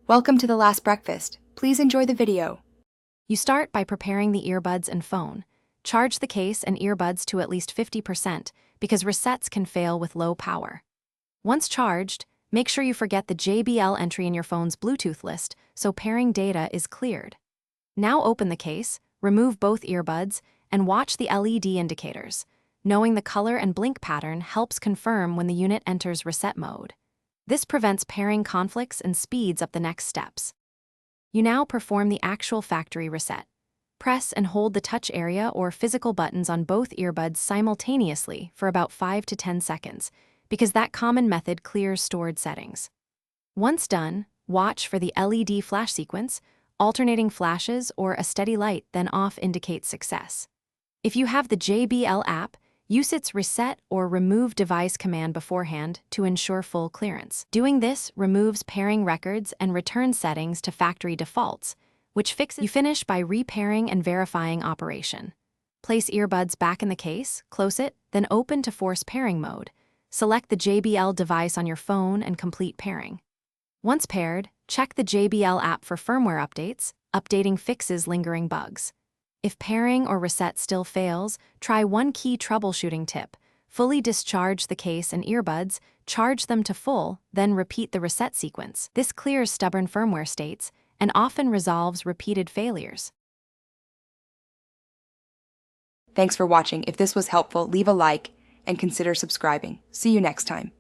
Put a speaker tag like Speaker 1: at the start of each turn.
Speaker 1: Welcome to The Last Breakfast. Please enjoy the video.
Speaker 2: You start by preparing the earbuds and phone. Charge the case and earbuds to at least 50% because resets can fail with low power. Once charged, make sure you forget the JBL entry in your phone's Bluetooth list so pairing data is cleared. Now open the case, remove both earbuds, and watch the LED indicators. Knowing the color and blink pattern helps confirm when the unit enters reset mode. This prevents pairing conflicts and speeds up the next steps. You now perform the actual factory reset. Press and hold the touch area or physical buttons on both earbuds simultaneously for about 5 to 10 seconds, because that common method clears stored settings. Once done, watch for the LED flash sequence. Alternating flashes or a steady light then off indicates success. If you have the JBL app, use its reset or remove device command beforehand to ensure full clearance. Doing this removes pairing records and returns settings to factory defaults, which fixes. You finish by repairing and verifying operation. Place earbuds back in the case, close it, then open to force pairing mode. Select the JBL device on your phone and complete pairing. Once paired, check the JBL app for firmware updates, updating fixes lingering bugs. If pairing or reset still fails, try one key troubleshooting tip. Fully discharge the case and earbuds, charge them to full, then repeat the reset sequence. This clears stubborn firmware states and often resolves repeated failures.
Speaker 1: Thanks for watching. If this was helpful, leave a like and consider subscribing. See you next time.